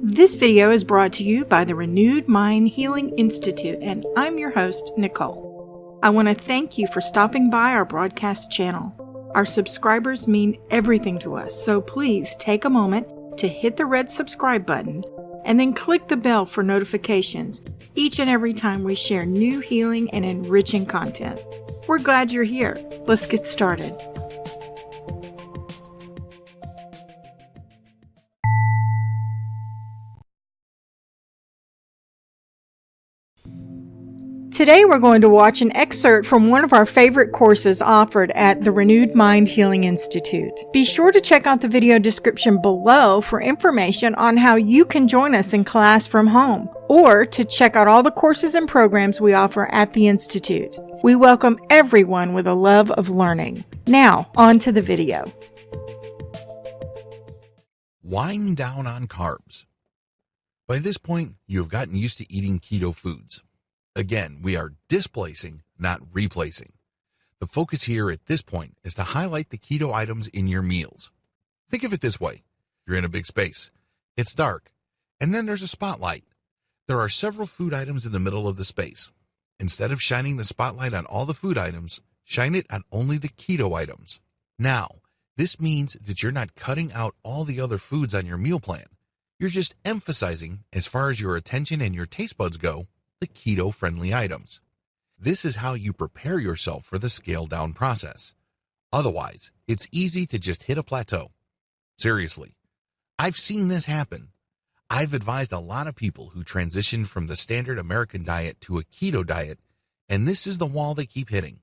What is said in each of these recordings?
This video is brought to you by the Renewed Mind Healing Institute, and I'm your host, Nicole. I want to thank you for stopping by our broadcast channel. Our subscribers mean everything to us, so please take a moment to hit the red subscribe button and then click the bell for notifications each and every time we share new healing and enriching content. We're glad you're here. Let's get started. Today we're going to watch an excerpt from one of our favorite courses offered at the Renewed Mind Healing Institute. Be sure to check out the video description below for information on how you can join us in class from home, or to check out all the courses and programs we offer at the Institute. We welcome everyone with a love of learning. Now, on to the video. Wind down on carbs. By this point, you have gotten used to eating keto foods. Again, we are displacing, not replacing. The focus here at this point is to highlight the keto items in your meals. Think of it this way. You're in a big space. It's dark. And then there's a spotlight. There are several food items in the middle of the space. Instead of shining the spotlight on all the food items, shine it on only the keto items. Now, this means that you're not cutting out all the other foods on your meal plan. You're just emphasizing, as far as your attention and your taste buds go, the keto-friendly items. This is how you prepare yourself for the scale-down process. Otherwise, it's easy to just hit a plateau. Seriously, I've seen this happen. I've advised a lot of people who transitioned from the standard American diet to a keto diet, and this is the wall they keep hitting.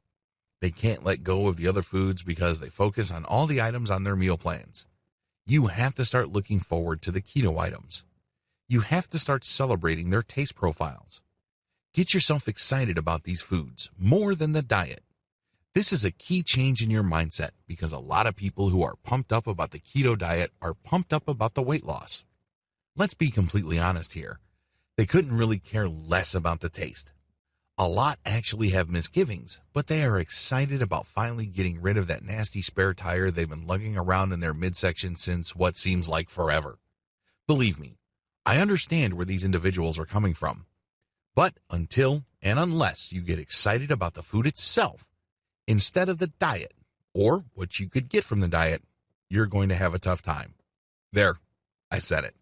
They can't let go of the other foods because they focus on all the items on their meal plans. You have to start looking forward to the keto items. You have to start celebrating their taste profiles. Get yourself excited about these foods more than the diet. This is a key change in your mindset because a lot of people who are pumped up about the keto diet are pumped up about the weight loss. Let's be completely honest here. They couldn't really care less about the taste. A lot actually have misgivings, but they are excited about finally getting rid of that nasty spare tire they've been lugging around in their midsection since what seems like forever. Believe me, I understand where these individuals are coming from. But until and unless you get excited about the food itself, instead of the diet, or what you could get from the diet, you're going to have a tough time. There, I said it.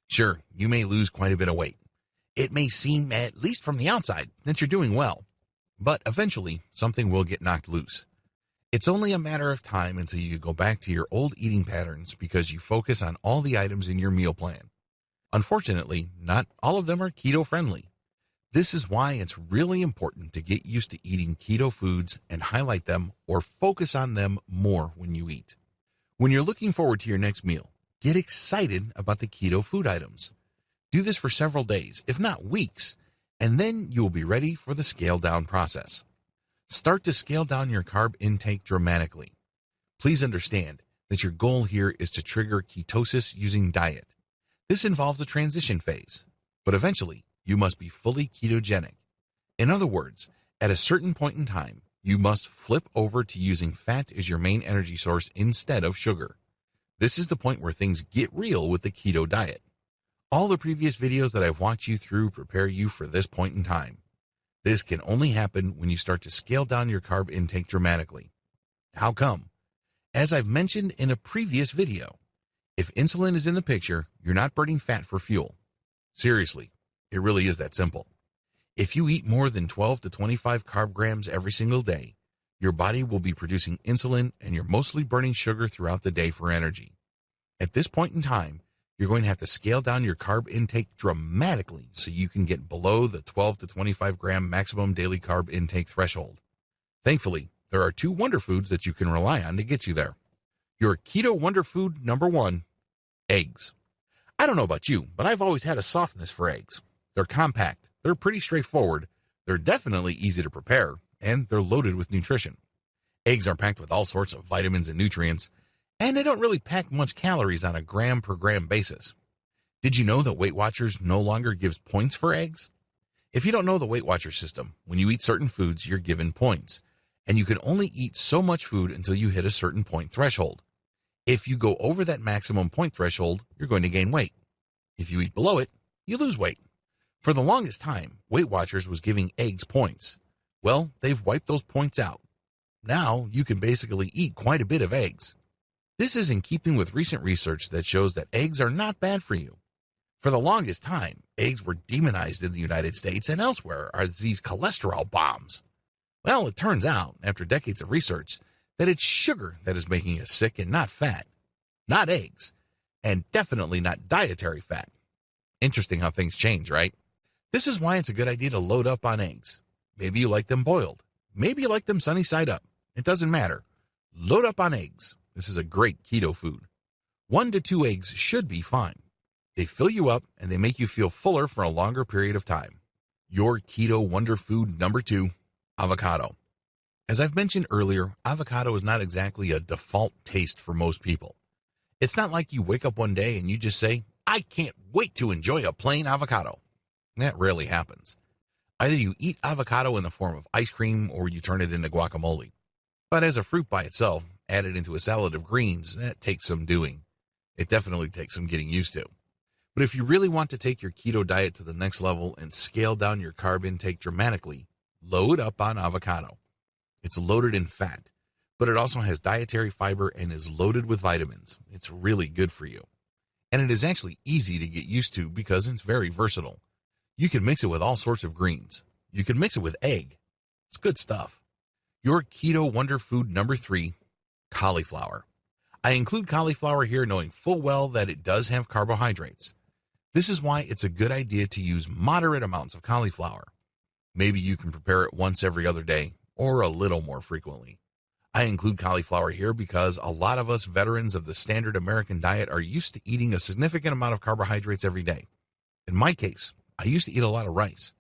Sure, you may lose quite a bit of weight. It may seem, at least from the outside, that you're doing well. But eventually, something will get knocked loose. It's only a matter of time until you go back to your old eating patterns because you focus on all the items in your meal plan. Unfortunately, not all of them are keto-friendly. This is why it's really important to get used to eating keto foods and highlight them or focus on them more when you eat. When you're looking forward to your next meal, get excited about the keto food items. Do this for several days, if not weeks, and then you'll be ready for the scale down process. Start to scale down your carb intake dramatically. Please understand that your goal here is to trigger ketosis using diet. This involves a transition phase, but eventually, you must be fully ketogenic. In other words, at a certain point in time, you must flip over to using fat as your main energy source instead of sugar. This is the point where things get real with the keto diet. All the previous videos that I've walked you through prepare you for this point in time. This can only happen when you start to scale down your carb intake dramatically. How come? As I've mentioned in a previous video, if insulin is in the picture, you're not burning fat for fuel. Seriously. It really is that simple. If you eat more than 12 to 25 carb grams every single day, your body will be producing insulin and you're mostly burning sugar throughout the day for energy. At this point in time, you're going to have to scale down your carb intake dramatically so you can get below the 12 to 25 gram maximum daily carb intake threshold. Thankfully, there are two wonder foods that you can rely on to get you there. Your keto wonder food number one, eggs. I don't know about you, but I've always had a softness for eggs. They're compact, they're pretty straightforward, they're definitely easy to prepare, and they're loaded with nutrition. Eggs are packed with all sorts of vitamins and nutrients, and they don't really pack much calories on a gram per gram basis. Did you know that Weight Watchers no longer gives points for eggs? If you don't know the Weight Watchers system, when you eat certain foods, you're given points, and you can only eat so much food until you hit a certain point threshold. If you go over that maximum point threshold, you're going to gain weight. If you eat below it, you lose weight. For the longest time, Weight Watchers was giving eggs points. Well, they've wiped those points out. Now you can basically eat quite a bit of eggs. This is in keeping with recent research that shows that eggs are not bad for you. For the longest time, eggs were demonized in the United States and elsewhere as these cholesterol bombs. Well, it turns out, after decades of research, that it's sugar that is making us sick and not fat. Not eggs. And definitely not dietary fat. Interesting how things change, right? This is why it's a good idea to load up on eggs. Maybe you like them boiled. Maybe you like them sunny side up. It doesn't matter. Load up on eggs. This is a great keto food. 1 to 2 eggs should be fine. They fill you up and they make you feel fuller for a longer period of time. Your keto wonder food number 2, avocado. As I've mentioned earlier, avocado is not exactly a default taste for most people. It's not like you wake up one day and you just say, I can't wait to enjoy a plain avocado. That rarely happens. Either you eat avocado in the form of ice cream or you turn it into guacamole. But as a fruit by itself, added into a salad of greens, that takes some doing. It definitely takes some getting used to. But if you really want to take your keto diet to the next level and scale down your carb intake dramatically, load up on avocado. It's loaded in fat, but it also has dietary fiber and is loaded with vitamins. It's really good for you. And it is actually easy to get used to because it's very versatile. You can mix it with all sorts of greens. You can mix it with egg. It's good stuff. Your keto wonder food number 3, cauliflower. I include cauliflower here knowing full well that it does have carbohydrates. This is why it's a good idea to use moderate amounts of cauliflower. Maybe you can prepare it once every other day or a little more frequently. I include cauliflower here because a lot of us veterans of the standard American diet are used to eating a significant amount of carbohydrates every day. In my case, I used to eat a lot of rice.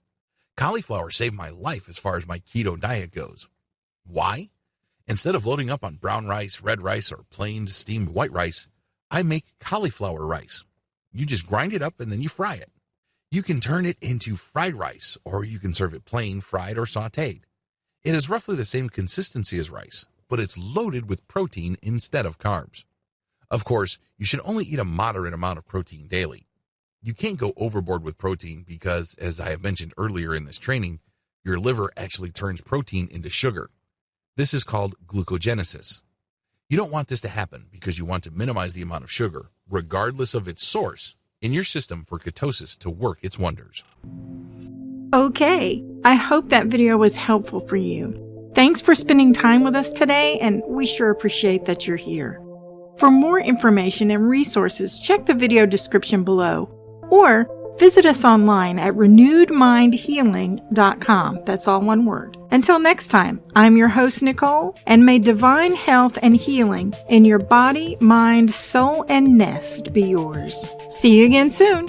Cauliflower saved my life as far as my keto diet goes. Why? Instead of loading up on brown rice, red rice, or plain steamed white rice, I make cauliflower rice. You just grind it up and then you fry it. You can turn it into fried rice, or you can serve it plain, fried, or sautéed. It is roughly the same consistency as rice, but it's loaded with protein instead of carbs. Of course, you should only eat a moderate amount of protein daily. You can't go overboard with protein because, as I have mentioned earlier in this training, your liver actually turns protein into sugar. This is called glucogenesis. You don't want this to happen because you want to minimize the amount of sugar, regardless of its source, in your system for ketosis to work its wonders. Okay, I hope that video was helpful for you. Thanks for spending time with us today, and we sure appreciate that you're here. For more information and resources, check the video description below, or visit us online at renewedmindhealing.com. That's all one word. Until next time, I'm your host, Nicole, and may divine health and healing in your body, mind, soul, and nest be yours. See you again soon.